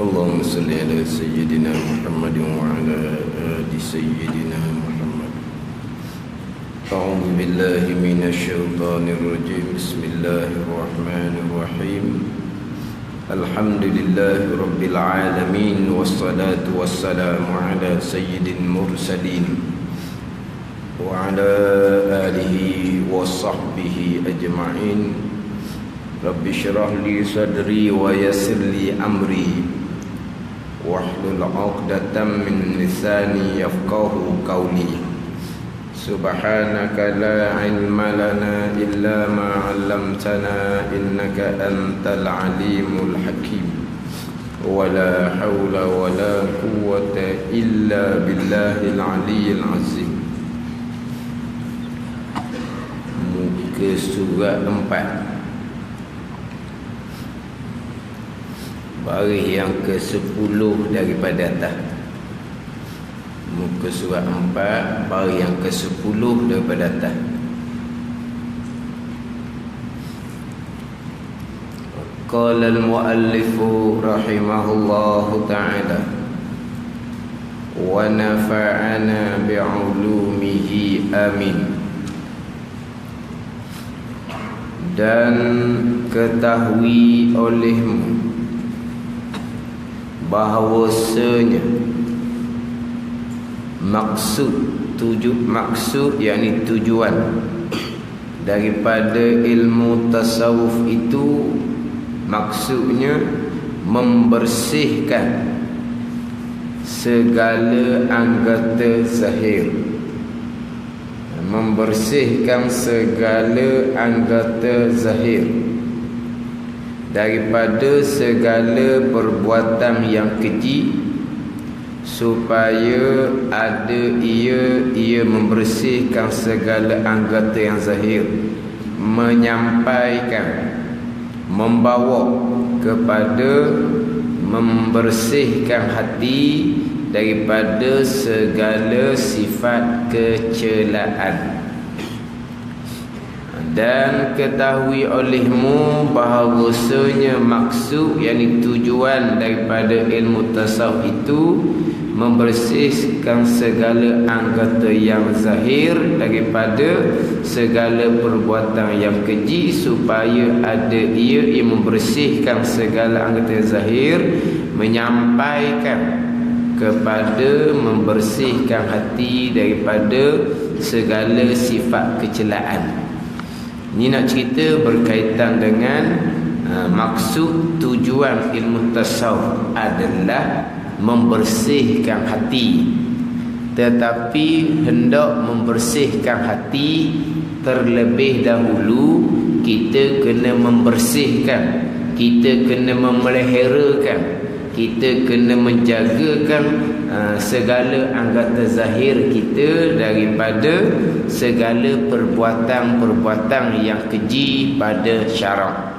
اللهم صل على سيدنا محمد وعلى آل سيدنا محمد. أعوذ بالله من الشيطان الرجيم. بسم الله الرحمن الرحيم. الحمد لله رب العالمين، والصلاة والسلام على سيد المرسلين وعلى آله وصحبه أجمعين. رب اشرح لي صدري ويسر لي أمري واحلل عقدة من لساني يفقهوا قولي. سبحانك لا علم لنا إلا ما علمتنا إنك أنت العليم الحكيم. ولا حول ولا قوة إلا بالله العلي العظيم. Muka surat 4, baris yang ke-10 daripada atas. Muka surat 4, baris yang ke-10 daripada atas. Qala al-muallif rahimahullahu ta'ala wa nafa'ana bi'ulumihi amin. Dan ketahui olehmu bahawasanya maksud yakni tujuan daripada ilmu tasawuf itu, maksudnya membersihkan segala anggota zahir, membersihkan segala anggota zahir daripada segala perbuatan yang keji, supaya ada ia membersihkan segala anggota yang zahir, menyampaikan, membawa kepada membersihkan hati daripada segala sifat kecelaan. Dan ketahui olehmu bahawasanya maksud yakni tujuan daripada ilmu tasawuf itu membersihkan segala anggota yang zahir daripada segala perbuatan yang keji, supaya ada ia membersihkan segala anggota yang zahir, menyampaikan kepada membersihkan hati daripada segala sifat kecelaan. Ini nak cerita berkaitan dengan maksud tujuan ilmu tasawuf adalah membersihkan hati. Tetapi hendak membersihkan hati, terlebih dahulu kita kena membersihkan, kita kena memeliharakan, kita kena menjagakan segala anggota zahir kita daripada segala perbuatan-perbuatan yang keji pada syarak.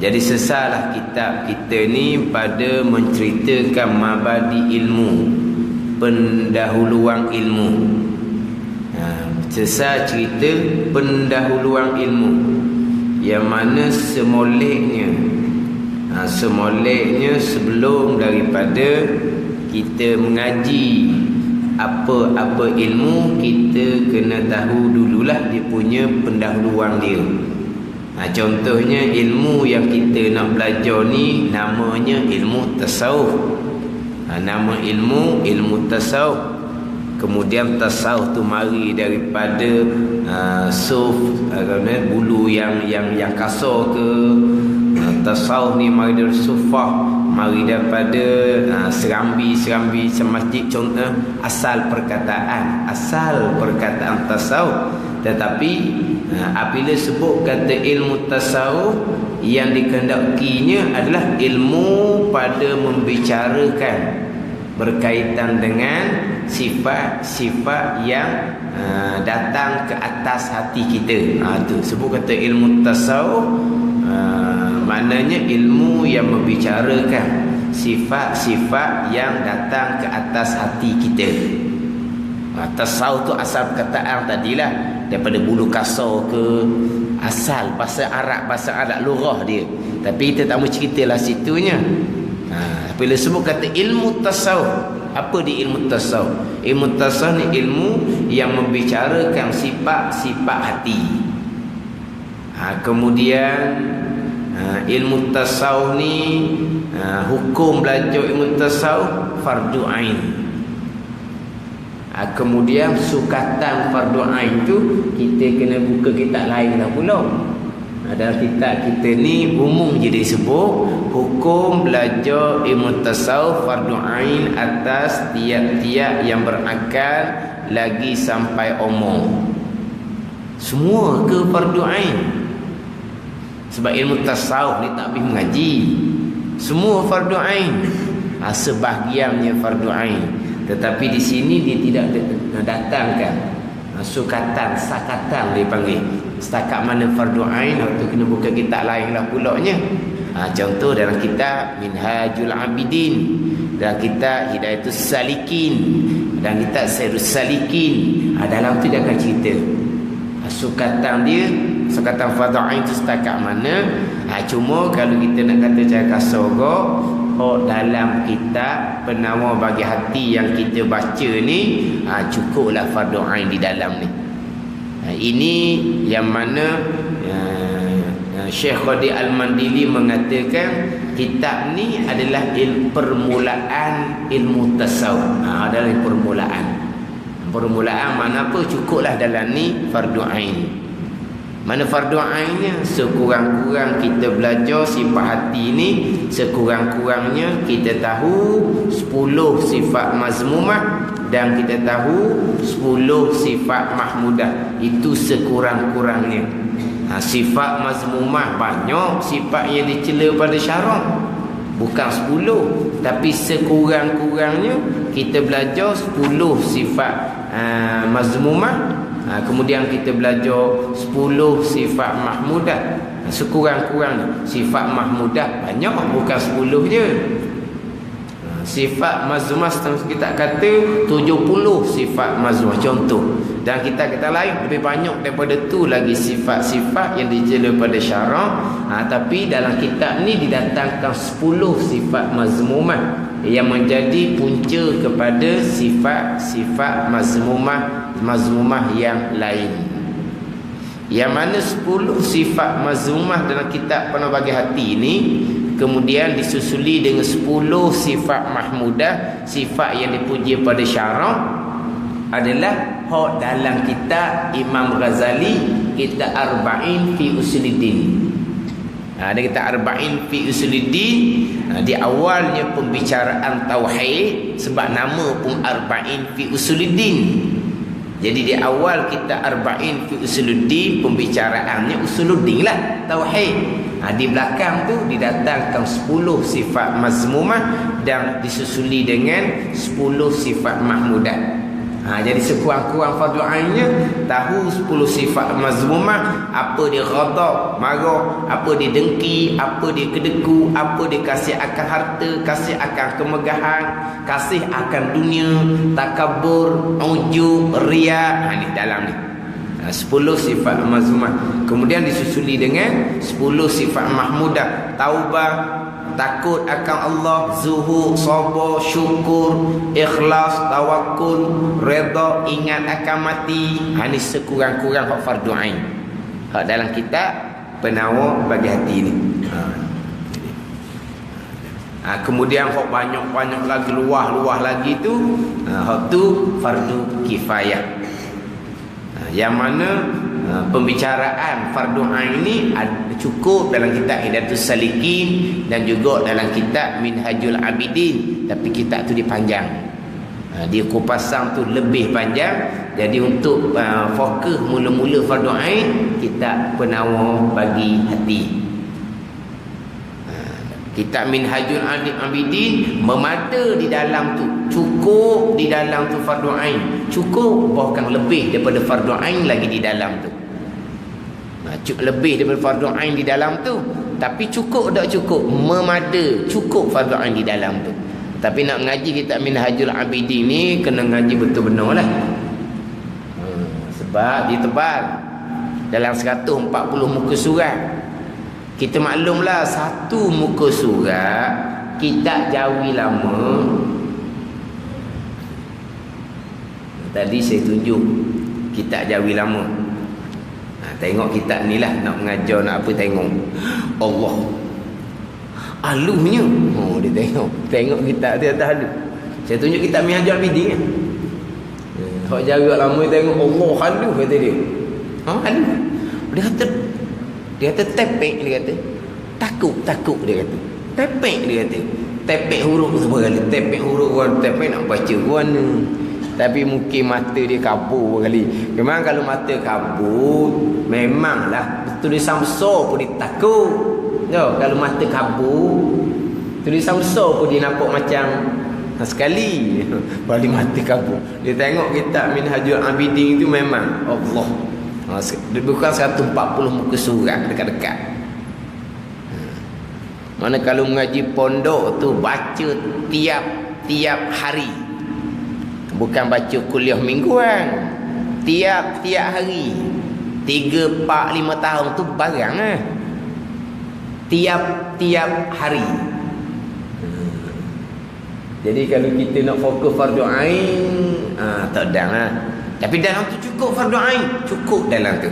Jadi sesalah kitab kita ni pada menceritakan mabadi ilmu, pendahuluan ilmu. Sesal cerita pendahuluan ilmu, yang mana semoleknya sebelum daripada kita mengaji apa-apa ilmu, kita kena tahu dululah dia punya pendahuluan dia. Contohnya ilmu yang kita nak belajar ni namanya ilmu tasawuf. Nama ilmu tasawuf. Kemudian tasawuf tu mari daripada suf, bulu yang kasar ke. Tasawuf ni mari dari sufah, mari daripada serambi semasjid. Contoh asal perkataan tasawuf. Tetapi apabila sebut kata ilmu tasawuf, yang dikehendakinya adalah ilmu pada membicarakan berkaitan dengan sifat-sifat yang datang ke atas hati kita. Itu sebut kata ilmu tasawuf. Maknanya ilmu yang membicarakan sifat-sifat yang datang ke atas hati kita. Tasawuf tu asal perkataan tadilah, daripada bulu kasar ke, asal bahasa Arab lurah dia. Tapi kita tak mau ceritalah situnya. Bila sebut kata ilmu tasawuf, apa di ilmu tasawuf? Ilmu tasawuf ni ilmu yang membicarakan sifat-sifat hati. Kemudian ilmu tasawuf ni hukum belajar ilmu tasawuf fardu ain. Kemudian sukatan fardu ain tu kita kena buka kitab lain dah pula. Dalam kitab kita ni umum je disebut hukum belajar ilmu tasawuf fardu ain atas tiap-tiap yang berakal lagi sampai umur. Semua ke fardu ain? Sebab ilmu tasawuf ni tak habis mengaji. Semua fardu ain. Sebahagiannya fardu ain. Tetapi di sini dia tidak datangkan sukatan, sakatan dia panggil. Setakat mana fardu ain, waktu kena buka kitab lain lah pulaknya. Contoh dalam kitab Minhajul Abidin, dalam kitab Hidayatus Salikin, dalam kitab Sairus Salikin, dalam tu dia akan cerita sukatan dia, sukatan fardu ain tu setakat mana. Cuma kalau kita nak kata cara kasar dalam kitab penawar bagi hati yang kita baca ni, cukuplah fardu ain di dalam ni. Ini yang mana Syekh Qadir Al-Mandili mengatakan kitab ni adalah permulaan ilmu tasawuf. Adalah permulaan mana apa, cukuplah dalam ni fardu ain. Mana fardu ainnya? Sekurang-kurang kita belajar sifat hati ni, sekurang-kurangnya kita tahu 10 sifat mazmumah dan kita tahu 10 sifat mahmudah. Itu sekurang-kurangnya. Sifat mazmumah banyak sifat yang dicela pada syarak, bukan 10, tapi sekurang-kurangnya kita belajar 10 sifat mazmumah. Kemudian kita belajar 10 sifat mahmudah. Sekurang-kurang sifat mahmudah banyak, bukan 10 je. Sifat mazmumah kita kata 70 sifat mazmumah contoh. Dan kita kata lain lebih banyak daripada tu lagi sifat-sifat yang dicela pada syarak. Tapi dalam kitab ni didatangkan 10 sifat mazmumah yang menjadi punca kepada sifat-sifat mazmumah yang lain. Yang mana 10 sifat mazmumah dalam kitab Penawar Bagi Hati ini kemudian disusuli dengan 10 sifat mahmudah, sifat yang dipuji pada syarak, adalah hak dalam kitab Imam Ghazali, kitab Arba'in fi Usuluddin. Ada kitab Arba'in fi Usuluddin. Di awalnya pembicaraan tauhid, sebab nama pun Arba'in fi Usuluddin. Jadi di awal kitab Arba'in fi Usuluddin, pembicaraannya Usuluddin lah, tauhid. Di belakang tu didatangkan 10 sifat mazmumah dan disusuli dengan 10 sifat mahmudah. Jadi sekurang-kurang fardu ainnya tahu 10 sifat mazmumah. Apa dia ghadab, marah, apa dia dengki, apa dia kedeku, apa dia kasih akan harta, kasih akan kemegahan, kasih akan dunia, takabur, ujub, riya. Ni dalam ni 10 sifat mazmumah. Kemudian disusuli dengan 10 sifat mahmudah. Taubah, takut akan Allah, zuhud, sabar, syukur, ikhlas, tawakul, redha, ingat akan mati. Ini sekurang-kurang hak fardu ain. Hak dalam kitab Penawar Bagi Hati ni. Kemudian hak banyak-banyak lagi, luah-luah lagi tu, hak tu fardu kifayah. Yang mana pembicaraan fardu ain ni cukup dalam kitab Hidayatus Salikin dan juga dalam kitab Minhajul Abidin, tapi kitab tu dipanjang. Dia kupasan tu lebih panjang. Jadi untuk fokus mula-mula fardu ain, kitab Penawar Bagi Hati. Kitab Minhajul Abidin memada di dalam tu, cukup di dalam tu fardu ain, cukup, bahkan lebih daripada fardu ain lagi di dalam tu. Lebih daripada fardu ain di dalam tu, tapi cukup tak cukup, memada, cukup fardu ain di dalam tu. Tapi nak ngaji kitab Minhajul Abidin ni kena ngaji betul benar lah. Sebab dia tebal, dalam 140 muka surat. Kita maklumlah satu muka surat kita jawi lama. Tadi saya tunjuk kita jawi lama. Tengok kitab ni lah, nak mengajar nak apa tengok. Allah aluhnya. Oh, dia tengok kitab dia atas aluh. Saya tunjuk kitab Minhajul Abidin kan. Hak jaga lama tengok Allah aluh kata dia. Aluh. Dia kata tepek, dia kata. Takut dia kata. Tepek dia kata. Tepek huruf tu berkali. Tepek huruf orang tepek nak baca warna. Tapi mungkin mata dia kabur kali. Memang kalau mata kabur, memanglah tulisan besar pun dia takut. No, kalau mata kabur, tulisan besar pun dia nampak macam sekali. Balik mata kabur. Dia tengok kitab Minhajul Abidin itu memang Allah. Bukan 140 muka surat dekat-dekat. Mana kalau mengaji pondok tu baca tiap hari. Bukan baca kuliah mingguan. Tiap hari. 3, 4, 5 tahun tu barang lah. Tiap hari. Jadi kalau kita nak fokus fardu ain, tak ada lah. Tapi dalam tu cukup fardu ain, cukup dalam tu.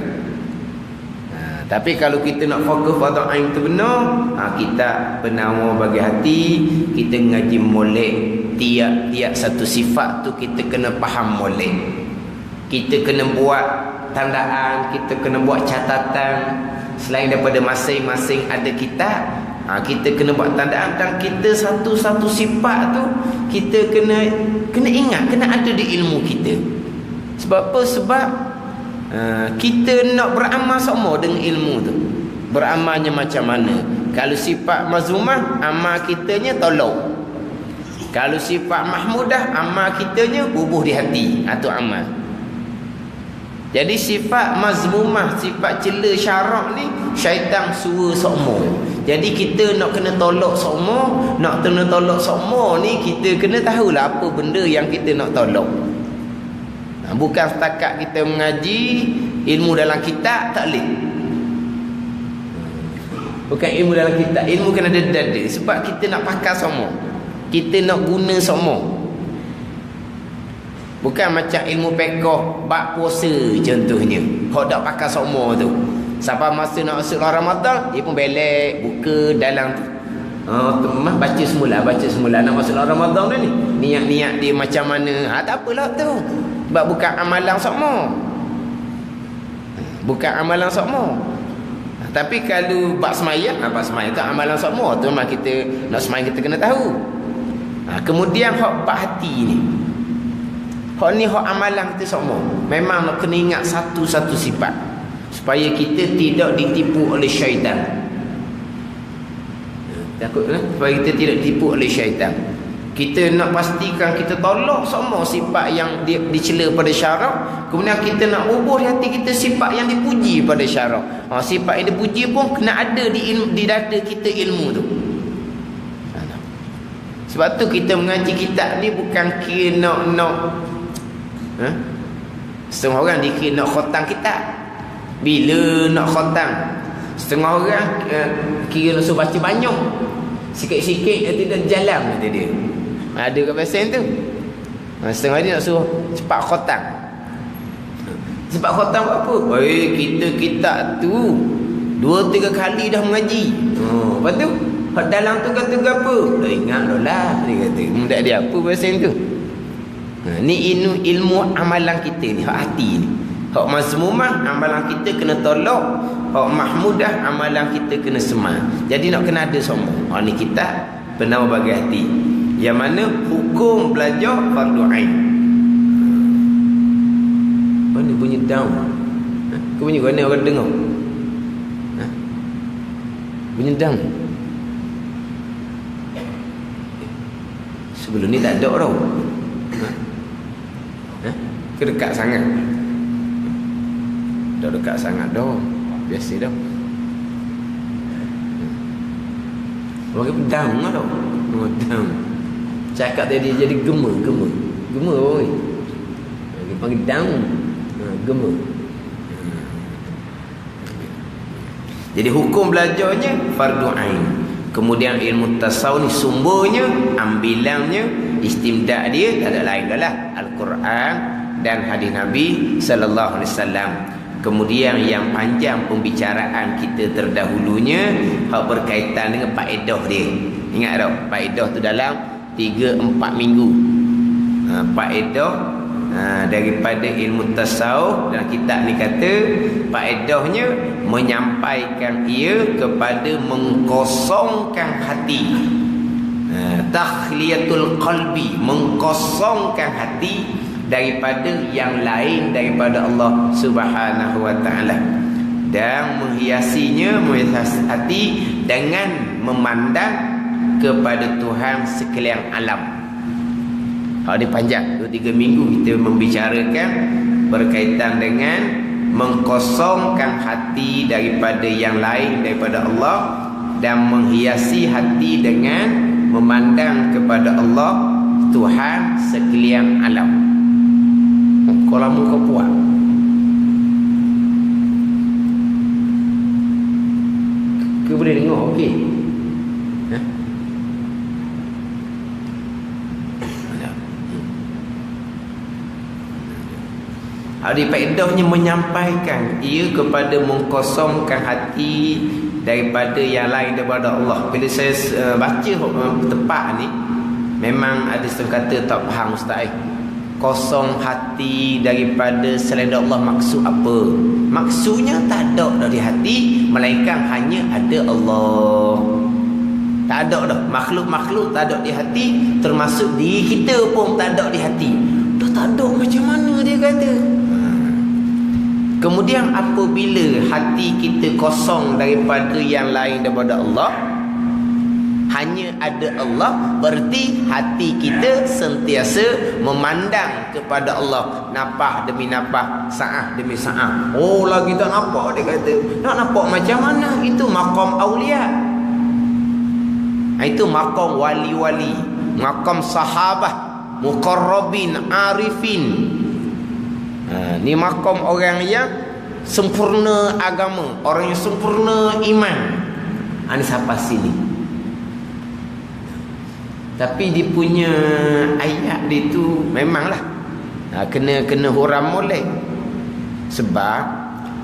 Tapi kalau kita nak fokus fardu ain tu benar, kita penawar bagi hati, kita ngaji molek tiap satu sifat tu kita kena faham molek. Kita kena buat tandaan, kita kena buat catatan. Selain daripada masing-masing ada kitab, kita kena buat tandaan, dan kita satu-satu sifat tu kita kena ingat, kena ada di ilmu kita. Sebab apa? Sebab kita nak beramal sama dengan ilmu tu. Beramalnya macam mana? Kalau sifat mazmumah, amal kitanya tolong. Kalau sifat mahmudah, amal kitanya bubuh di hati atau amal. Jadi sifat mazmumah, sifat cela syarak ni, syaitan suruh sokmo. Jadi kita nak kena tolak sokmo, nak kena tolak sokmo ni, kita kena tahulah apa benda yang kita nak tolak. Bukan setakat kita mengaji ilmu dalam kitab tak boleh. Bukan ilmu dalam kitab, ilmu kena ada dada. Sebab kita nak pakai semua, kita nak guna semua. Bukan macam ilmu pekoh bab puasa contohnya, hok dak pakai semua tu. Sampai masa nak masuk Ramadan, dia pun belek buka dalam tu. Baca semula nak masuk Ramadan ni. Niat-niat dia macam mana? Tak apalah tu. Sebab bukan amalan semua. Bukan amalan semua. Tapi kalau bab sembahyang, bab sembahyang tu amalan semua tu, memang kita nak sembahyang kita kena tahu. Kemudian hak bab hati ni. Hak ni hak amalan kita semua. Memang nak kena ingat satu-satu sifat supaya kita tidak ditipu oleh syaitan. Takutlah supaya kita tidak ditipu oleh syaitan. Kita nak pastikan kita tolak semua sifat yang dicela pada syarak. Kemudian kita nak ubur hati kita sifat yang dipuji pada syarak. Sifat yang dipuji pun kena ada di dada kita ilmu tu. Sebab tu kita mengaji kitab ni bukan kira nak setengah orang dikira nak khatam kitab. Bila nak khatam, setengah orang kira nak suruh baca banyak, sikit-sikit tidak jalan kata dia. Ada kat pesen tu. Setengah dia nak suruh cepat khatam. Cepat khatam apa? Kita kitab tu 2-3 kali dah mengaji. Lepas tu dalam tu kata apa? Tak ingat lah dia kata. Tak ada apa pesen tu. Ni ilmu amalan kita ni, hak hati ni. Hak mazmumah amalan kita kena tolak, hak mahmudah amalan kita kena semai. Jadi nak kena ada semua. Ni kita penama bagi hati. Yang mana hukum belajar fardu ain. Mana bunyi down? Ke bunyi mana orang dengar? Bunyi down. Sebelum ni tak ada tau. Ke dekat sangat? Dah dekat sangat dah. Biasa dah. Orang down lah tau. Down. Cakap tadi jadi gema oi. Dia panggil down. Gema. Jadi hukum belajarnya fardu ain. Kemudian ilmu tasawuf ni sumbernya, ambilannya, istimdak dia tak ada lain adalah Al-Quran dan hadis Nabi sallallahu alaihi wasallam. Kemudian yang panjang pembicaraan kita terdahulunya hak berkaitan dengan faedah dia. Ingat tak? Faedah tu dalam 3-4 minggu. Faedah daripada ilmu tasawuf, dan kitab ni kata faedahnya menyampaikan ia kepada mengkosongkan hati, takhliyatul qalbi, mengkosongkan hati daripada yang lain daripada Allah Subhanahu wa taala, dan menghiasi hati dengan memandang kepada Tuhan sekalian alam. Dia panjang 2-3 minggu kita membicarakan berkaitan dengan mengkosongkan hati daripada yang lain daripada Allah dan menghiasi hati dengan memandang kepada Allah Tuhan sekalian alam. Kau lama kau puas. Kau boleh dengar okey? Faedahnya menyampaikan ia kepada mengkosongkan hati daripada yang lain daripada Allah. Bila saya baca tepat ni, memang ada setengah kata tak faham ustaz. Kosong hati daripada selain Allah maksud apa? Maksudnya tak ada dari hati, melainkan hanya ada Allah. Tak ada dah. Makhluk-makhluk tak ada di hati, termasuk diri kita pun tak ada di hati. Dah tak ada macam mana dia kata. Kemudian apabila hati kita kosong daripada yang lain daripada Allah, hanya ada Allah, berarti hati kita sentiasa memandang kepada Allah, nafas demi nafas, saat demi saat. Oh, lagi tak nampak dia kata. Nak nampak macam mana? Itu maqam aulia. Itu maqam wali-wali, maqam sahabah, muqarrabin, arifin. Ni maqam orang yang sempurna agama, orang yang sempurna iman. Ini siapa sini? Tapi dia punya ayat dia tu memanglah kena huram molek. Sebab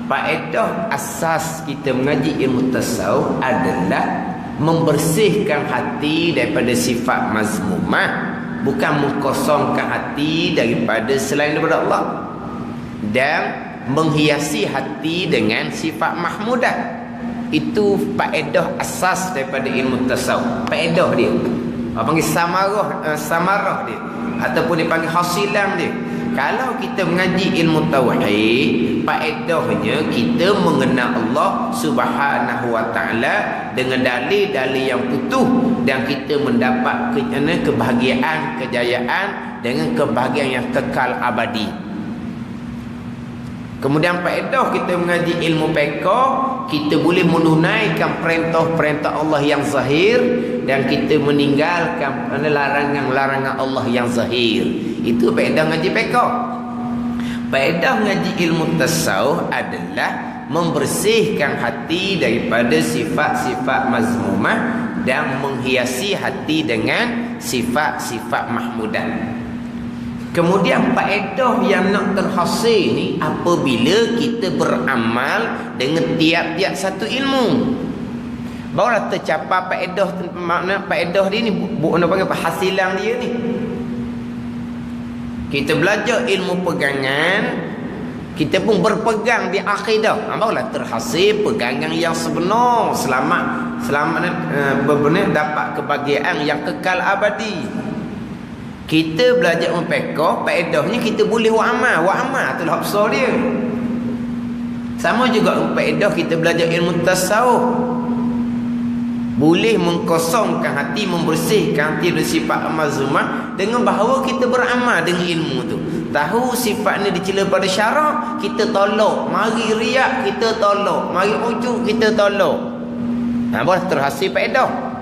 faedah asas kita mengaji ilmu tasawuf adalah membersihkan hati daripada sifat mazmumah, bukan mengkosongkan hati daripada selain daripada Allah, dan menghiasi hati dengan sifat mahmudah. Itu faedah asas daripada ilmu tasawuf. Faedah dia panggil samarah dia, ataupun dipanggil hasilan dia. Kalau kita mengaji ilmu tauhid, faedahnya kita mengenal Allah Subhanahu wa taala dengan dalil-dalil yang utuh, dan kita mendapat kebahagiaan, kejayaan dengan kebahagiaan yang kekal abadi. Kemudian faedah kita mengaji ilmu fiqh, kita boleh menunaikan perintah-perintah Allah yang zahir, dan kita meninggalkan larangan-larangan Allah yang zahir. Itu faedah ngaji fiqh. Faedah ngaji ilmu tasawuf adalah membersihkan hati daripada sifat-sifat mazmumah dan menghiasi hati dengan sifat-sifat mahmudah. Kemudian faedah yang nak terhasil ni apabila kita beramal dengan tiap-tiap satu ilmu, barulah tercapai faedah. Makna faedah dia ni nak panggil apa? Hasilan dia ni. Kita belajar ilmu pegangan, kita pun berpegang di akidah, barulah terhasil pegangan yang sebenar, selamat benar dapat kebahagiaan yang kekal abadi. Kita belajar fiqh, faedahnya kita boleh buat amal tu lah besar dia. Sama juga faedah kita belajar ilmu tasawuf, boleh mengkosongkan hati, membersihkan hati dari sifat mazmumah dengan bahawa kita beramal dengan ilmu tu. Tahu sifat ni dicela pada syarak, kita tolak. Mari riak, kita tolak. Mari ujub, kita tolak. Boleh terhasil faedah.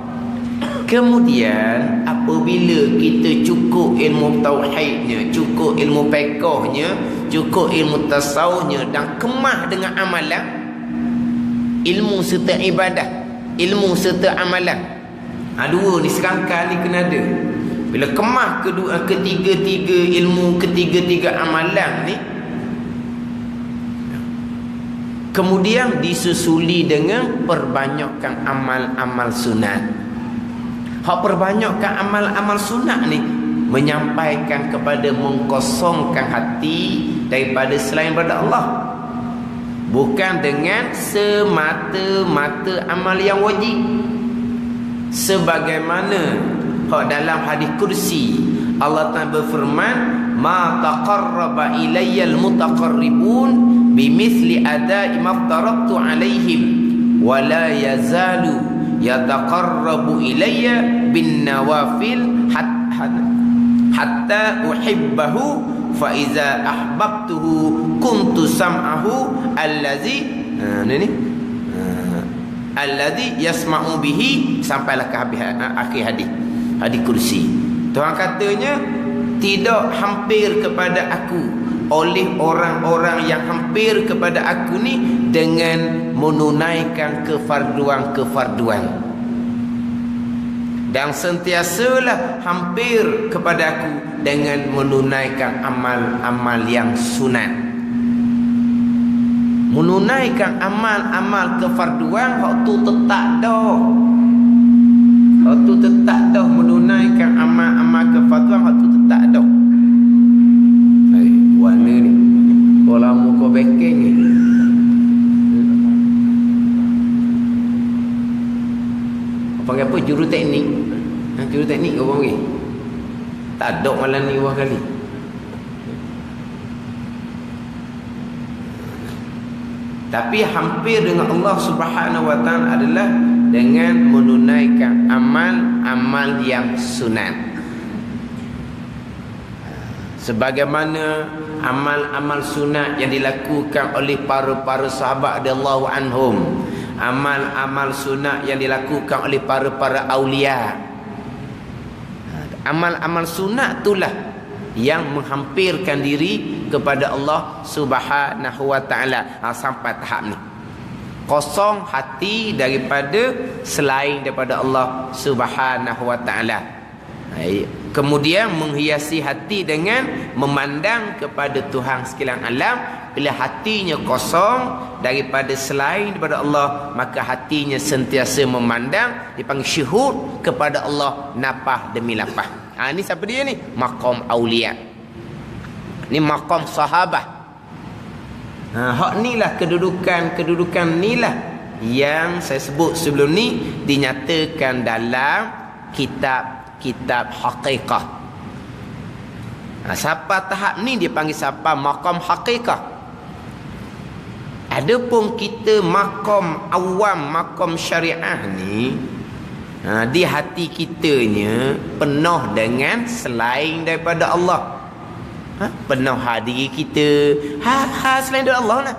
Kemudian apabila kita cukup ilmu tauhidnya, cukup ilmu fiqhnya, cukup ilmu tasawufnya, dan kemah dengan amalan, ilmu serta ibadah, ilmu serta amalan, Dua ni serangkaian ni kena ada. Bila kemas ketiga-tiga ilmu, ketiga-tiga amalan ni, kemudian disusuli dengan perbanyakkan amal-amal sunat. Hak perbanyakkan amal-amal sunat ni menyampaikan kepada mengkosongkan hati daripada selain daripada Allah. Bukan dengan semata-mata amal yang wajib. Sebagaimana hak dalam hadis kursi Allah Ta'ala berfirman, ma taqarraba ilayyal mutaqarribun bimithli ada'i maftaratu alaihim wa la yazalu yataqarrabu ilayya bin nawafil hatta uhibbahu fa iza ahbabtuhu kuntu sam'ahu allazi yasma'u bihi, sampailah ke akhir hadis kursi. Tuhan katanya, tidak hampir kepada aku oleh orang-orang yang hampir kepada aku ni dengan menunaikan kefarduan dan sentiasalah hampir kepada aku dengan menunaikan amal-amal yang sunat. Menunaikan amal-amal kefarduan hak tu tetap dah. Hak tu tetap dah menunaikan amal-amal kefarduan, hak tu tetap dah. Warna ni kau lama kau backing ni. Panggil apa? Juru teknik. Juru teknik kau panggil. Tak ada malam ni dua kali. Tapi hampir dengan Allah Subhanahu wa taala adalah dengan menunaikan amal-amal yang sunat. Sebagaimana amal-amal sunat yang dilakukan oleh para sahabat radhiyallahu anhum, amal-amal sunat yang dilakukan oleh para aulia. Amal-amal sunat itulah yang menghampirkan diri kepada Allah Subhanahu wa taala. Sampai tahap ni kosong hati daripada selain daripada Allah Subhanahu wa taala. Kemudian menghiasi hati dengan memandang kepada Tuhan sekalian alam. Bila hatinya kosong daripada selain daripada Allah, maka hatinya sentiasa memandang, dipanggil syuhud kepada Allah napah demi lapah. Ni siapa dia ni? Maqam aulia. Ni maqam sahabah. Hak inilah kedudukan inilah yang saya sebut sebelum ni dinyatakan dalam kitab haqiqah. Siapa tahap ni dia panggil siapa? Maqam haqiqah. Adapun kita maqam awam, maqam syariah ni, di hati kitanya penuh dengan selain daripada Allah. Penuh diri kita selain daripada Allah lah.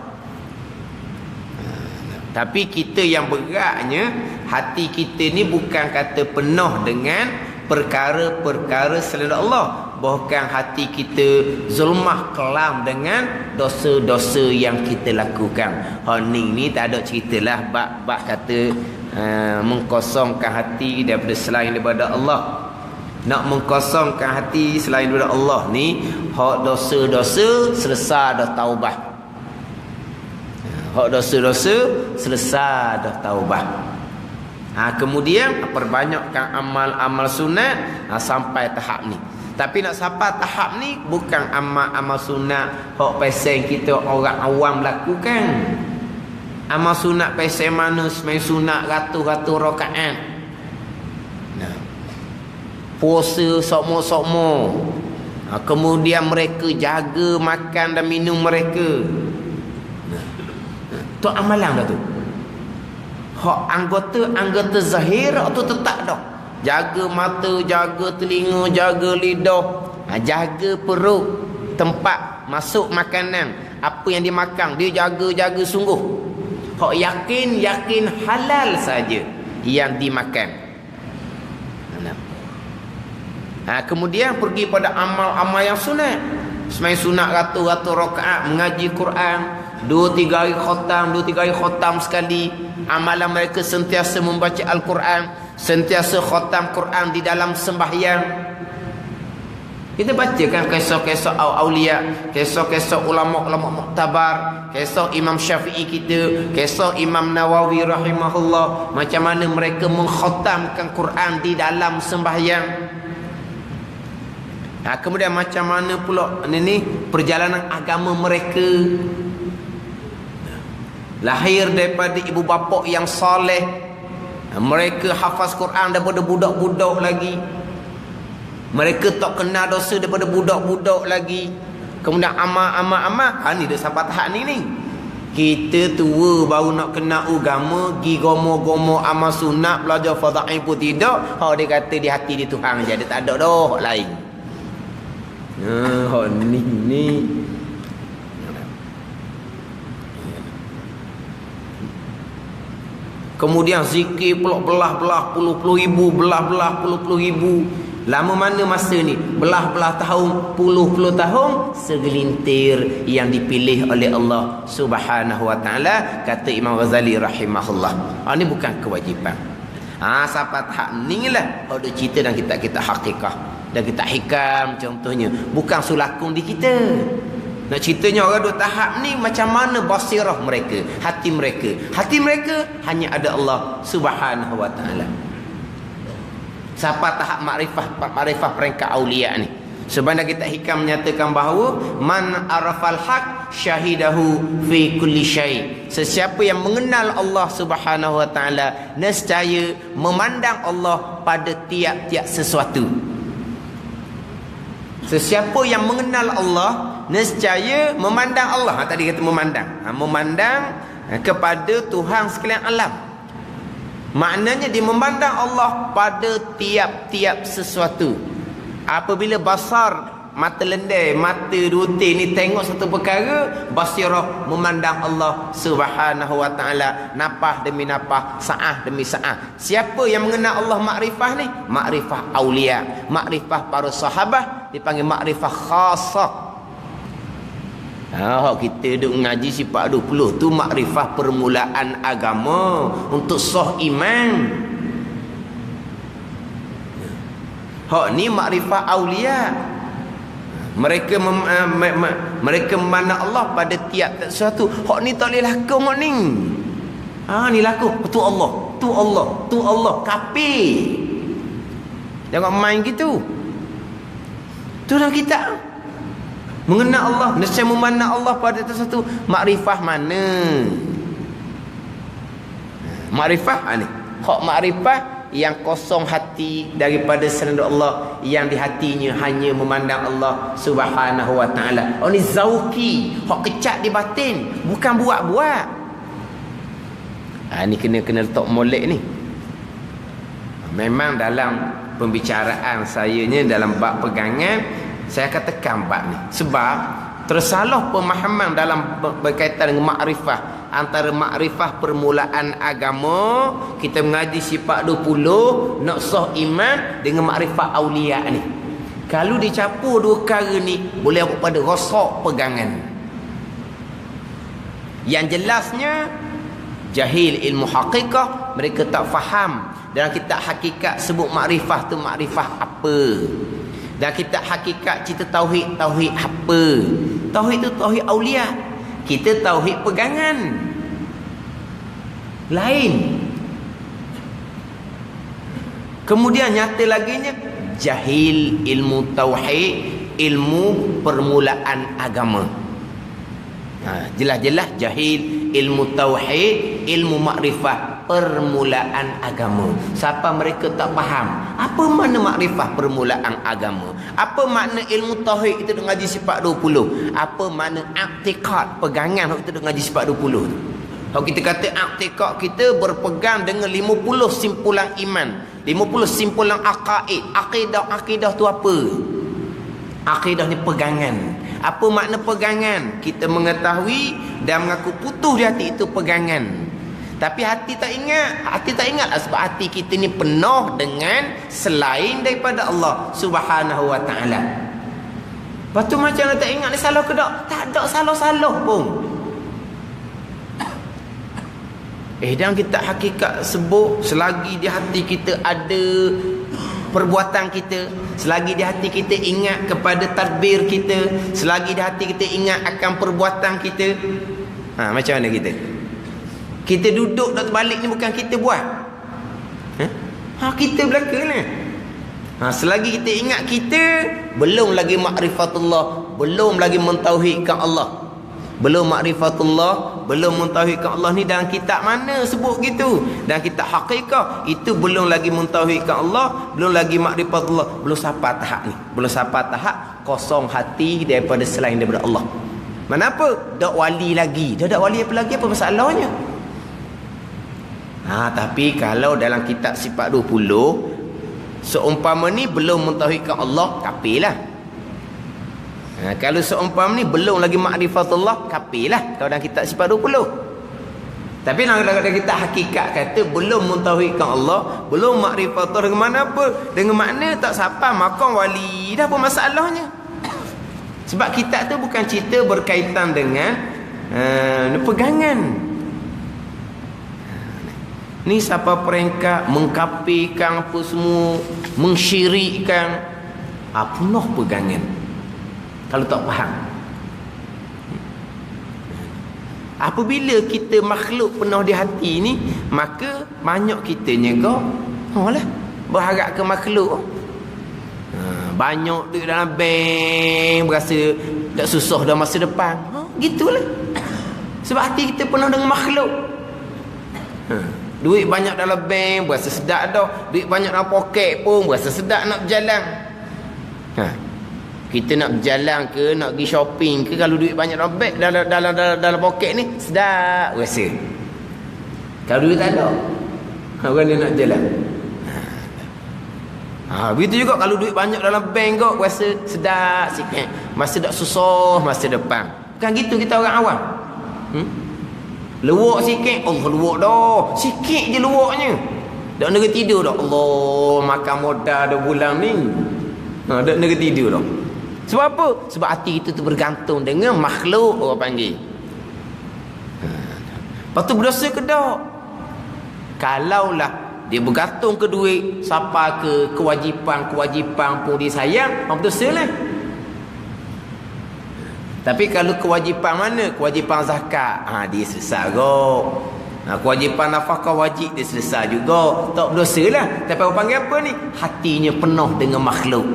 Tapi kita yang beratnya, hati kita ni bukan kata penuh dengan perkara-perkara selain daripada Allah. Bahkan hati kita zulmah kelam dengan dosa-dosa yang kita lakukan. Ni tak ada ceritalah bab kata mengkosongkan hati daripada selain daripada Allah. Nak mengkosongkan hati selain daripada Allah ni, hak dosa-dosa selesai dah taubah. Hak dosa-dosa selesai dah taubah. Kemudian perbanyakkan amal-amal sunat sampai tahap ni. Tapi nak sampai tahap ni bukan amal-amal sunat hak pasal kita orang awam lakukan. Amal sunat pasal mana? Semai sunat ratus-ratus rakaat. Puasa sokmo-sokmo. Kemudian mereka jaga makan dan minum mereka. Tu amalan dah tu. Hak anggota zahir tu tetap dah. Jaga mata, jaga telinga, jaga lidah, jaga perut, tempat masuk makanan, apa yang dimakan dia jaga sungguh. Hak yakin halal saja yang dimakan. Kemudian pergi pada amal-amal yang sunat. Semai sunat ratus-ratus rakaat, mengaji Quran, 2-3 hari khatam, 2-3 hari khatam sekali. Amalan mereka sentiasa membaca Al-Quran. sentiasa khatam Quran di dalam sembahyang. Kita bacakan kisah-kisah aulia, kisah-kisah ulama-ulama muktabar, kisah Imam Syafi'i kita, kisah Imam Nawawi rahimahullah, macam mana mereka mengkhatamkan Quran di dalam sembahyang. Kemudian macam mana pula ini perjalanan agama mereka. Lahir daripada ibu bapa yang soleh. Mereka hafaz Quran daripada budak-budak lagi. Mereka tak kenal dosa daripada budak-budak lagi. Kemudian amal. Ni dah sampai tahap ni. Kita tua baru nak kenal agama, gi gomo-gomo amal sunat, belajar fardhu pun tidak. Dia kata di hati dia Tuhan je, dia tak ada dah lain. Ni. Kemudian zikir pula belah-belah puluh-puluh ribu, belah-belah puluh-puluh ribu. Lama mana masa ni? Belah-belah tahun, puluh-puluh tahun, segelintir yang dipilih oleh Allah Subhanahu wa taala, kata Imam Ghazali rahimahullah. Ini bukan kewajipan. Sampai tahap ni lah ada cerita dan kita hakikah dan kita hikam contohnya, bukan sulakung di kita. Nak ceritanya orang dua tahap ni macam mana basirah mereka, hati mereka. Hati mereka hanya ada Allah Subhanahu wa taala. Siapa tahap makrifah peringkat aulia ni? Sebenarnya kita hikam menyatakan bahawa man arafal haq syahidahu fi kulli syai. Sesiapa yang mengenal Allah Subhanahu wa taala nescaya memandang Allah pada tiap-tiap sesuatu. Sesiapa yang mengenal Allah nescaya memandang Allah. Tadi kata memandang. Memandang kepada Tuhan sekalian alam. Maknanya dia memandang Allah pada tiap-tiap sesuatu. Apabila basar, mata lendai, mata rutin ni tengok satu perkara, basirah memandang Allah Subhanahu wa taala, napah demi napah, saah demi saah. Siapa yang mengenal Allah makrifah ni? Makrifah aulia, makrifah para sahabat, dipanggil makrifah khasah. Kita duk ngaji sifat 20 tu makrifah permulaan agama untuk sah iman. Ni makrifah aulia. Mereka mereka memandang Allah pada tiap sesuatu. Ni tak boleh laku ni. Ni laku tu Allah, kafir. Jangan main gitu. Tu dah kita mengenal Allah, nescaya memandang Allah pada sesuatu. Makrifah mana? Makrifah ni. Hak makrifah yang kosong hati daripada selain Allah, yang di hatinya hanya memandang Allah Subhanahu wa taala. Ni zauki, hak kecat di batin, bukan buat-buat. Ni kena letak molek ni. Memang dalam pembicaraan sayanya dalam bab pegangan, saya akan tekan bab ni sebab tersalah pemahaman dalam berkaitan dengan makrifah. Antara makrifah permulaan agama, kita mengaji sifat 20 nak sah iman, dengan makrifah aulia ni. Kalau dicampur dua perkara ni, boleh buat pada rosak pegangan. Yang jelasnya jahil ilmu hakikah, mereka tak faham. Dalam kitab hakikat sebut makrifah tu makrifah apa. Dan kitab hakikat cerita tauhid apa. Tauhid tu tauhid aulia. Kita tauhid pegangan lain. Kemudian nyata laginya jahil ilmu tauhid, ilmu permulaan agama. Jelas-jelas jahil ilmu tauhid, ilmu makrifah permulaan agama. Siapa mereka tak faham apa makna makrifah permulaan agama, apa makna ilmu tauhid itu dengan ngaji sifat 20, apa makna i'tiqad pegangan itu dengan ngaji sifat 20 tu. Kalau kita kata i'tiqad, kita berpegang dengan 50 simpulan iman, 50 simpulan aqaid. Akidah tu apa? Akidah ni pegangan. Apa makna pegangan? Kita mengetahui dan mengaku putus di hati itu pegangan. Tapi hati tak ingat sebab hati kita ni penuh dengan selain daripada Allah Subhanahu wa taala. Lepas tu macam nak tak ingat ni salah ke tak? Tak ada salah-salah pun. Dan kita hakikat sebut, selagi di hati kita ada perbuatan kita, selagi di hati kita ingat kepada tadbir kita, selagi di hati kita ingat akan perbuatan kita, macam mana kita? Kita duduk tak terbalik ni bukan kita buat. Kita belaka lah. Selagi kita ingat kita, belum lagi ma'rifatullah, belum lagi mentauhidkan Allah. Belum ma'rifatullah, belum mentauhidkan Allah ni dalam kitab mana sebut gitu? Dan kitab hakikat itu belum lagi mentauhidkan Allah, belum lagi ma'rifatullah, belum sampai tahap ni. Belum sampai tahap kosong hati daripada selain daripada Allah. Kenapa? Tak wali lagi. Dah tak wali apa lagi, apa masalahnya? Tapi kalau dalam kitab sifat 20, seumpama ni belum mentauhidkan Allah, kafir lah. Kalau seumpama ni belum lagi ma'rifatullah, kafir lah kalau dalam kitab sifat 20. Tapi dalam kitab hakikat kata belum mentauhidkan Allah, belum ma'rifatullah, dengan mana apa? Dengan makna tak sampai makam wali. Dah apa masalahnya? Sebab kitab tu bukan cerita berkaitan dengan pegangan. Ni siapa peringkat mengkafirkan apa semua, mengsyirikkan, penuh pegangan. Kalau tak faham, apabila kita makhluk penuh di hati ni, maka banyak kitanya lah berharap ke makhluk. Banyak duit dalam bank, berasa tak susah dalam masa depan. Gitulah. Sebab hati kita penuh dengan makhluk. Duit banyak dalam bank, berasa sedap dah. Duit banyak dalam poket pun berasa sedap nak berjalan. Kita nak berjalan ke, nak pergi shopping ke, kalau duit banyak dalam beg, dalam poket ni, sedap rasa. Kalau duit tak ada, orang dia nak jalan. Begitu juga kalau duit banyak dalam bank kau, rasa sedap sikit. Masa tak susah masa depan. Bukan gitu kita orang awam. Luak sikit, Allah luak dah. Sikit je luaknya. Tak nak tidur dah. Allah, makan modal 2 bulan ni. Tak nak tidur dah. Sebab apa? Sebab hati kita tu bergantung dengan makhluk, orang panggil. Lepas tu berdosa ke tak? Kalaulah dia bergantung ke duit, sampai ke kewajipan pun dia sayang, berdosa lah. Tapi kalau kewajipan mana? Kewajipan zakat, dia selesai kot. Kewajipan nafkah wajib dia selesai juga, tak berdosa lah. Tapi orang panggil apa ni? Hatinya penuh dengan makhluk.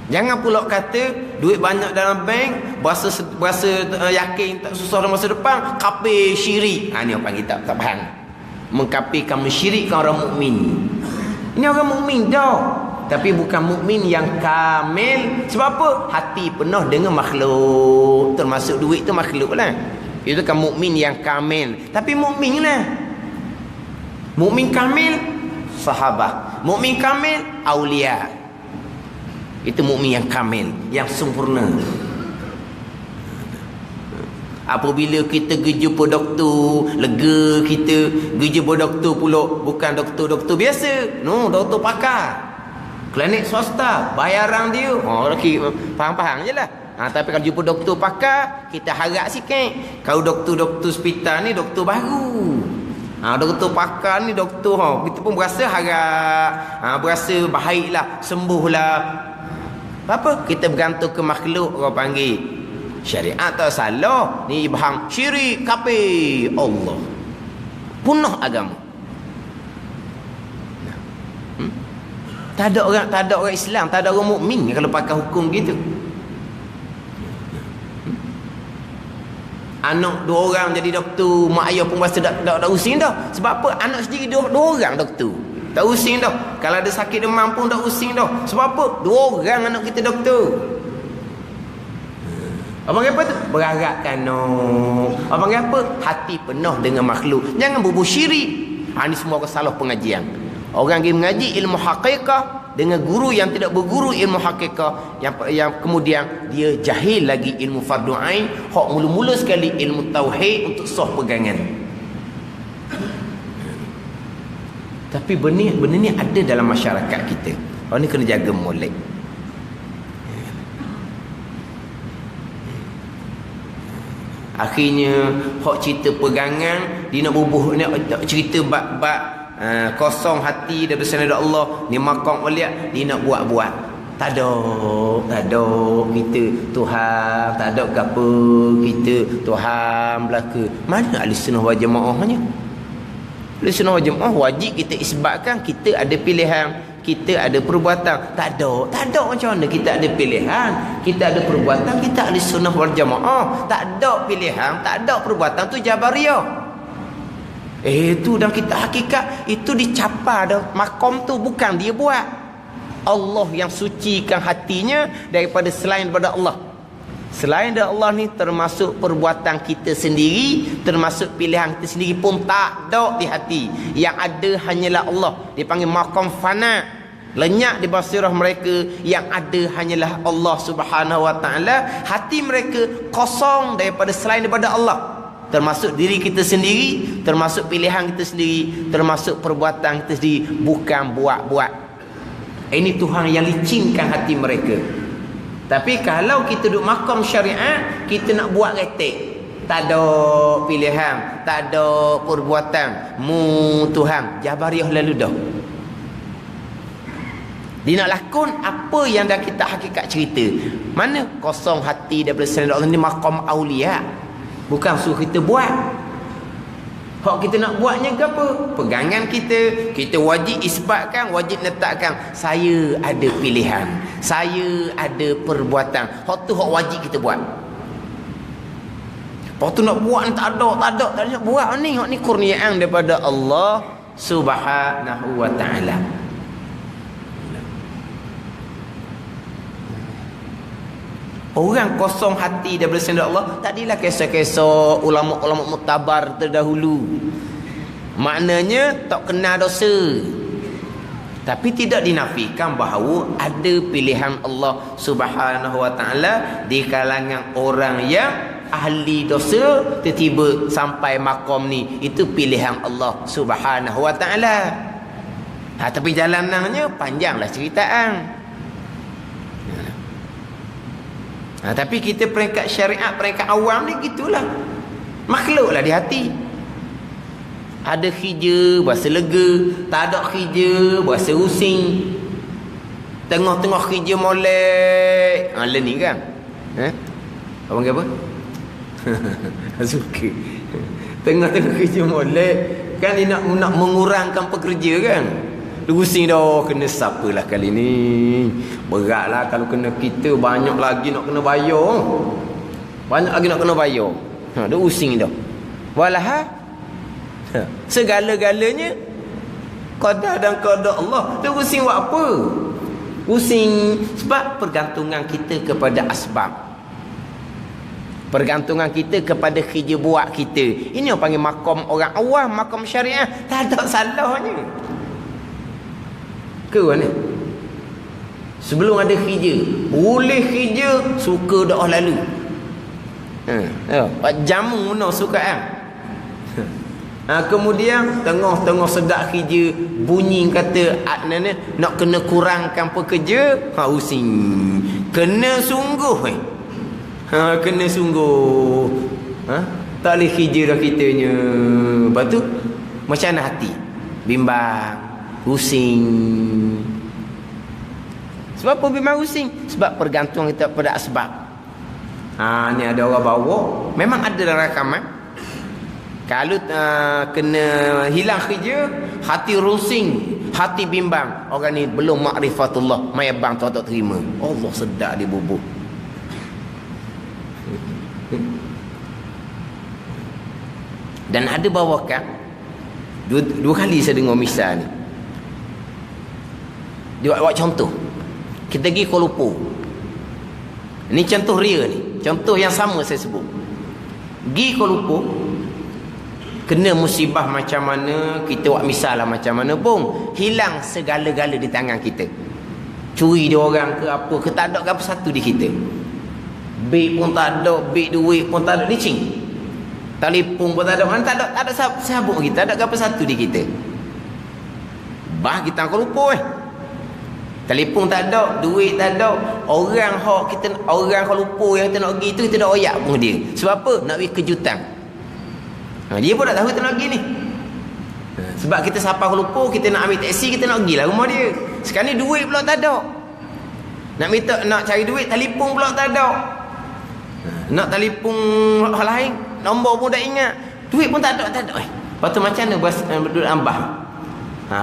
Jangan pula kata duit banyak dalam bank, berasa yakin tak susah dalam masa depan, kafir syirik. Ni orang panggil tak faham. Mengkafirkan, mensyirikkan orang mukmin. Ini orang mukmin dah, tapi bukan mukmin yang kamil. Sebab apa? Hati penuh dengan makhluk. Termasuk duit tu makhluk lah. Itu kan mukmin yang kamil. Tapi mukmin lah. Mukmin kamil sahabat. Mukmin kamil aulia. Itu mukmin yang kamil, yang sempurna. Apabila kita pergi jumpa doktor, lega kita. Pergi jumpa doktor pula, bukan doktor biasa. No, doktor pakar. Klinik swasta, bayaran dia. Faham-faham je lah. Tapi kalau jumpa doktor pakar, kita harap sikit. Kalau doktor hospital ni doktor baru. Doktor pakar ni doktor, kita pun berasa harap, berasa baiklah, sembuhlah. Apa? Kita bergantung ke makhluk, orang panggil. Syariat tak salah. Ni ibham syirik, kafir. Allah punah agama. Tak ada orang Islam, tak ada orang mukmin kalau pakai hukum gitu. Anak 2 orang jadi doktor, mak ayah pun rasa tak using dah. Sebab apa? Anak sendiri 2 orang doktor, tak using dah. Kalau ada sakit demam pun tak using dah. Sebab apa? 2 orang anak kita doktor. Abang apa tu? Berharapkan no. Abang apa? Hati penuh dengan makhluk. Jangan berbuat syirik. Ini semua orang salah pengajian. Orang yang mengaji ilmu hakikat dengan guru yang tidak berguru ilmu hakikat, yang kemudian dia jahil lagi ilmu fardu ain, hak mula-mula sekali ilmu tauhid untuk sah pegangan. Tapi benda ni ada dalam masyarakat kita. Orang ni kena jaga molek. Akhirnya hok cerita pegangan, dia nak bubuh, nak cerita bab-bab kosong hati daripada selain Allah, ni maqam awliya, dia nak buat-buat. Tak ada kita Tuhan, tak ada apa kita Tuhan belaka. Mana ahli sunnah wal jamaahnya? Ahli sunnah wal jamaah wajib kita isbatkan kita ada pilihan, kita ada perbuatan. Tak ada macam mana kita ada pilihan, kita ada perbuatan, kita ahli sunnah wal jamaah. Tak ada pilihan, tak ada perbuatan, tu Jabariyah. Itu dalam kita hakikat itu dicapai dah. Makom tu bukan dia buat. Allah yang sucikan hatinya daripada selain daripada Allah. Selain daripada Allah ni termasuk perbuatan kita sendiri, termasuk pilihan kita sendiri pun tak ada di hati. Yang ada hanyalah Allah. Dipanggil maqam fana. Lenyap di basirah mereka, yang ada hanyalah Allah Subhanahu wa taala. Hati mereka kosong daripada selain daripada Allah. Termasuk diri kita sendiri, termasuk pilihan kita sendiri, termasuk perbuatan kita sendiri, bukan buat-buat. Ini Tuhan yang licinkan hati mereka. Tapi kalau kita duduk makam syariat, kita nak buat retek, tak ada pilihan, tak ada perbuatan, Tuhan Jabariyah lalu dah. Dia nak lakon apa yang dah kita hakikat cerita. Mana kosong hati daripada selain Allah ni maqam aulia. Bukan suruh kita buat. Hak kita nak buatnya ke apa? Pegangan kita wajib isbatkan, wajib letakkan saya ada pilihan, saya ada perbuatan. Hak tu hak wajib kita buat. Hak tu nak buat tak ada nak buat ni. Hak ni kurniaan daripada Allah Subhanahu wa taala. Orang kosong hati daripada selain Allah, tadilah kisah-kisah ulama-ulama muktabar terdahulu. Maknanya tak kenal dosa. Tapi tidak dinafikan bahawa ada pilihan Allah Subhanahu wa taala di kalangan orang yang ahli dosa, tiba-tiba sampai makom ni, itu pilihan Allah Subhanahu wa taala. Tapi jalanannya panjanglah ceritaan. Tapi kita peringkat syariat, peringkat awam ni gitulah. Makhluklah di hati. Ada khija, berasa lega. Tak ada khija, berasa rusing. Tengah-tengah khija molek. Lah ni kan? Abang kata apa? Suka. Tengah-tengah khija molek. Kan dia nak mengurangkan pekerja kan? Rusing dah, kena siapalah kali ni. Beratlah kalau kena kita, banyak lagi nak kena bayar. Banyak lagi nak kena bayar. Dah rusing dah. Walah segala-galanya qadar dan qadar Allah. Dah rusing buat apa? Rusing sebab pergantungan kita kepada asbab. Pergantungan kita kepada kerja buat kita. Ini yang panggil makom orang awam, makom syariah. Tak ada salahnya. Ke mana? Sebelum ada khija, boleh khija suka dah lalu. Jamu mana suka kan? Kemudian tengah-tengah sedap khija, bunyi kata nak kena kurangkan pekerja, using. Kena sungguh kena sungguh. Tak boleh khija dah kitanya. Lepas tu macam mana hati? Bimbang, pusing. Sebab apa bimbang pusing? Sebab pergantungan kita pada asbab. Ni ada orang bawa, memang ada dalam rakaman. Kalau kena hilang kerja, hati rusing, hati bimbang, orang ni belum makrifatullah, mai abang tak terima. Allah sedar dia bubuk. Dan ada bawakan dua kali saya dengar misal ni. Dia buat contoh. Kita pergi Kuala Lumpur. Ini contoh real ni. Contoh yang sama saya sebut. Pergi Kuala Lumpur, kena musibah macam mana, kita buat misal lah macam mana pun, hilang segala-gala di tangan kita. Curi dia orang ke apa ke, tak ada apa satu di kita. Bil pun tak ada, bil duit pun tak ada, licin. Telefon pun tak ada, tak ada sabuk kita, tak ada apa satu di kita. Bah kita Kuala Lumpur Telefon tak ada, duit tak ada. Orang hok lupa yang kita nak pergi tu, kita nak oyak pun dia. Sebab apa? Nak pergi kejutan. Dia pun tak tahu kita nak pergi ni. Sebab kita siapa lupa, kita nak ambil taksi, kita nak pergi lah rumah dia. Sekarang ni duit pula tak ada. Nak cari duit, telefon pula tak ada. Nak telefon hal lain, nombor pun tak ingat. Duit pun tak ada. Lepas tu macam mana duduk ambah?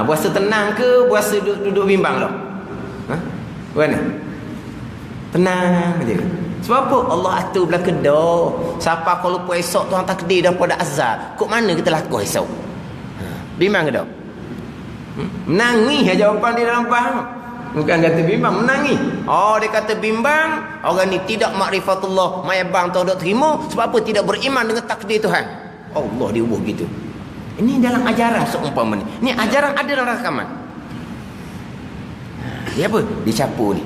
Berasa tenang ke berasa duduk bimbang lah? Mana? Tenang je. Sebab apa? Allah atur belah kedah. Siapa kalau lupa esok Tuhan takdir daripada azab. Kok mana kita lakukan esok? Bimbang ke tak? Menangis jawapan dia dalam faham. Bukan kata bimbang, menangis. Dia kata bimbang. Orang ni tidak makrifatullah, mayabang tahu tak terima. Sebab apa? Tidak beriman dengan takdir Tuhan. Allah dia ubah gitu. Ini dalam ajaran seumpama ni. Ini ajaran ada dalam rakaman. Dia apa? Dicapu ni.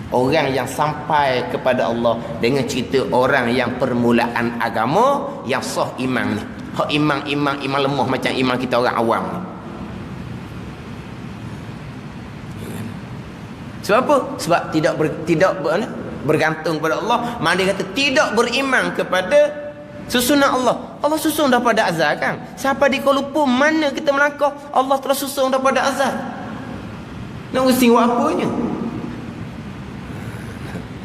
Orang yang sampai kepada Allah dengan cerita orang yang permulaan agama yang sah iman ni. Hak imam lemah macam imam kita orang awam ni. Sebab apa? Sebab tidak bergantung kepada Allah. Mana dia kata tidak beriman kepada susunan Allah. Allah susun daripada azal kan. Siapa dia kalau lupa mana kita melangkah, Allah telah susun daripada azal. Nak using buat apanya?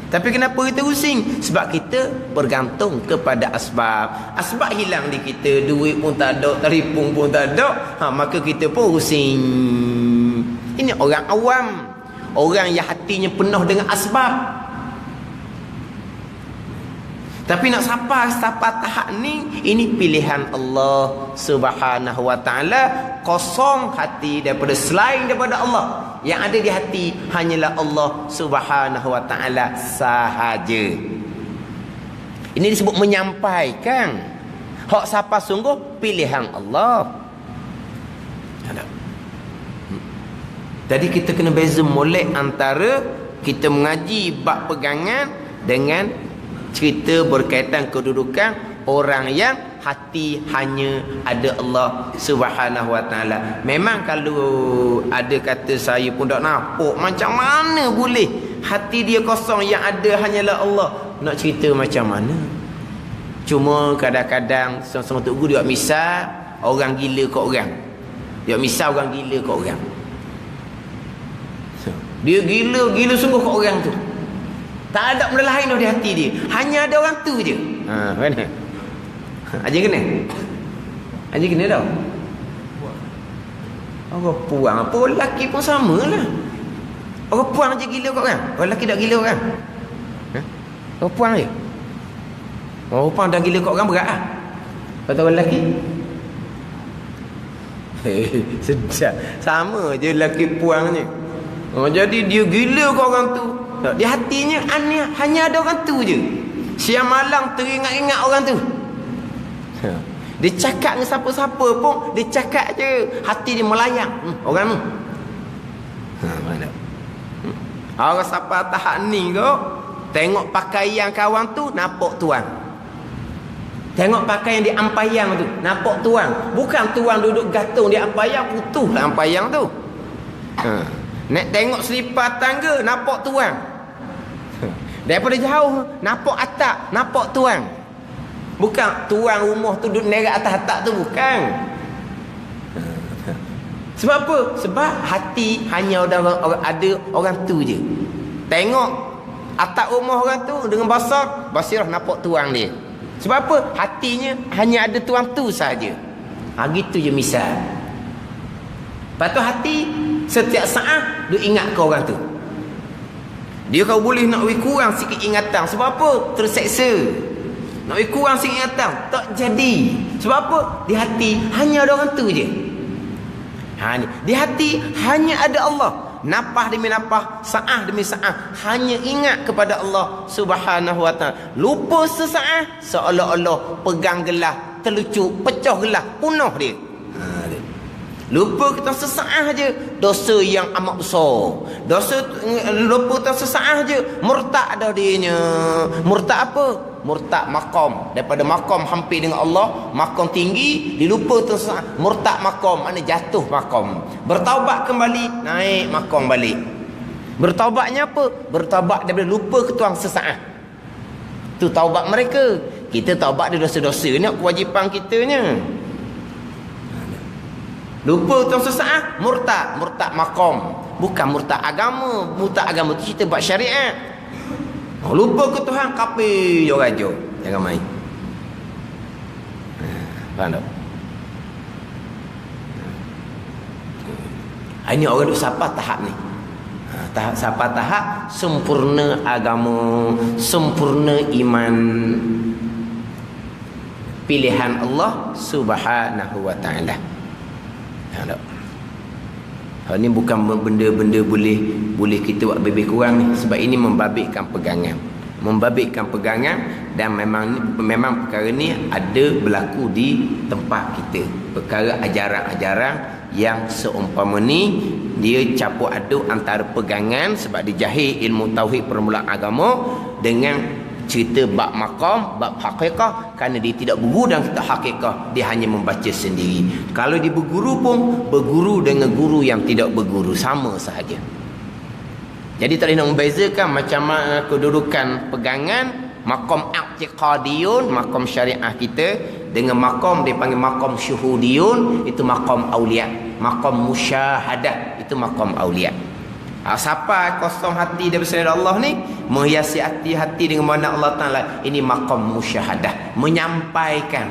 Tapi kenapa kita using? Sebab kita bergantung kepada asbab. Asbab hilang di kita, duit pun tak ada, telefon pun tak ada, maka kita pun using. Ini orang awam, orang yang hatinya penuh dengan asbab. Tapi nak sampai tahap ni, ini pilihan Allah Subhanahu wa taala. Kosong hati daripada selain daripada Allah. Yang ada di hati hanyalah Allah Subhanahu wa taala sahaja. Ini disebut menyampaikan. Hak siapa sungguh pilihan Allah. Jadi kita kena beza molek antara kita mengaji bab pegangan dengan cerita berkaitan kedudukan orang yang hati hanya ada Allah Subhanahu wa taala. Memang kalau ada kata saya pun tak nampak, macam mana boleh hati dia kosong yang ada hanyalah Allah? Nak cerita macam mana? Cuma kadang-kadang seorang tok guru dia misal orang gila kat orang. Dia misal orang gila kat orang. Dia gila sungguh kat orang tu. Tak ada benda lain di hati dia. Hanya ada orang tu je. Mana? Aja kena? Aja kena tau? Orang puang apa? Orang lelaki pun sama lah. Orang puang je gila kat orang. Orang lelaki tak gila orang. Orang puang je. Orang puang dah gila kat orang berat lah. Kata orang lelaki. Sedap. Sama je lelaki puang je. Jadi dia gila kat orang tu. Di hatinya hanya ada orang tu je. Siang malam teringat-ingat orang tu. Dia cakap dengan siapa-siapa pun, dia cakap je, hati dia melayang. Orang tu. Mana? Orang siapa tahap ni kau, tengok pakaian kawan tu, nampak tuan. Tengok pakaian di ampayang tu, nampak tuan. Bukan tuan duduk gantung di ampayang, putus lah ampayang tu. Nak tengok selipar tangga, nampak tuan. Daripada jauh, nampak atap, nampak tuan. Bukan tuan rumah tu duduk nerak atas atap tu, bukan. Sebab apa? Sebab hati hanya ada orang tu je. Tengok atap rumah orang tu dengan basirah nampak tuan dia. Sebab apa? Hatinya hanya ada tuan tu saja. Gitu je misal. Lepas tu hati setiap saat dia ingat ke orang tu. Dia kalau boleh nak kurang sikit ingatan. Sebab apa? Terseksa. Nak kurang sikit ingatan, tak jadi. Sebab apa? Di hati hanya ada orang tu je. Di hati hanya ada Allah. Napah demi napah, saah demi saah, hanya ingat kepada Allah Subhanahu wa taala. Lupa sesaat, seolah-olah pegang gelas, terlucuk, pecah gelas, punah dia. Lupa kita sesaat je, dosa yang amat besar. Lupa kita sesaat je, murtad dah dianya. Murtad apa? Murtad maqam. Daripada maqam hampir dengan Allah, maqam tinggi, dilupa sesaat. Murtad maqam, maknanya jatuh maqam. Bertaubat kembali, naik maqam balik. Bertaubatnya apa? Bertaubat daripada lupa ketuang sesaat. Tu taubat mereka. Kita taubat dari dosa-dosa ni kewajipan kitanya. Lupa ketuang sesaat, murtad maqam. Bukan murtad agama. Murtad agama tu kita buat syariat. Lupa ke Tuhan, kafir jo. Jangan main. Faham tak? Ini orang duk siapa tahap ni? Siapa tahap sempurna agama, sempurna iman, pilihan Allah Subhanahu wa taala. Faham tak? Ini bukan benda-benda boleh kita buat lebih kurang ni, sebab ini membabitkan pegangan. Dan memang perkara ni ada berlaku di tempat kita. Perkara ajaran-ajaran yang seumpama ni dia campur aduk antara pegangan, sebab dijahil ilmu tauhid permulaan agama dengan cerita bab maqam, bab hakikah, kerana dia tidak berguru dalam kitab hakikah, dia hanya membaca sendiri. Kalau dia berguru pun berguru dengan guru yang tidak berguru, sama sahaja. Jadi tak boleh nak membezakan macam mana kedudukan pegangan maqam i'tiqadiyun, maqam syariah kita, dengan maqam dia panggil maqam syuhudiyun, itu maqam aulia. Maqam musyahadah, itu maqam aulia. Siapa kosong hati daripada Allah ni, menghiasi hati dengan mana Allah Ta'ala, ini maqam musyahadah, menyampaikan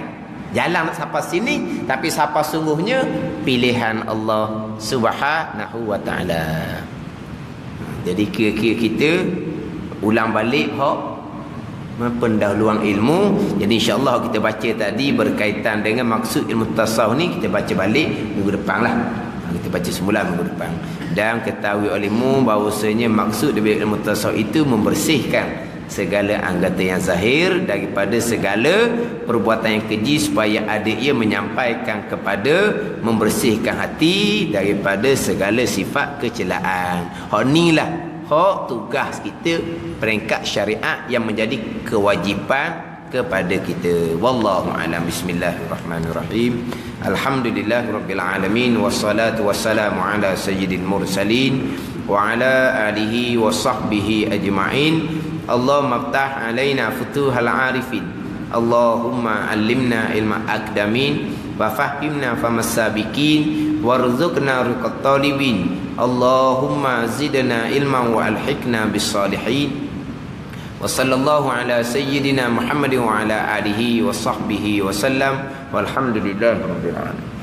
jalan sampai sini, tapi siapa sungguhnya pilihan Allah Subhanahu wa taala. Jadi kira-kira kita ulang balik pendahuluan ilmu. Jadi insya-Allah kita baca tadi berkaitan dengan maksud ilmu tasawuf ni, kita baca balik minggu depan lah. Kita baca semula minggu depan. Dan ketahui olehmu bahawasanya maksud dari ilmu tasawuf itu membersihkan segala anggota yang zahir daripada segala perbuatan yang keji, supaya ada ia menyampaikan kepada membersihkan hati daripada segala sifat kecelaan. Inilah tugas kita, peringkat syariat yang menjadi kewajipan kepada kita. Wallahu a'lam. Bismillahirrahmanirrahim. Alhamdulillahirabbil alamin, wassalatu wassalamu ala sayyidil mursalin wa ala alihi wa sahbihi ajma'in. Allahumma aftah alaina futuhal arifin, Allahumma allimna ilma akdamin, wa fahimna famas sabiqin, warzuqna riqat talibin. Allahumma zidna ilman wa alhiqna bis salihin. Wa sallallahu ala sayyidina Muhammadin wa ala alihi wa sahbihi wa sallam, walhamdulillahi rabbil alamin.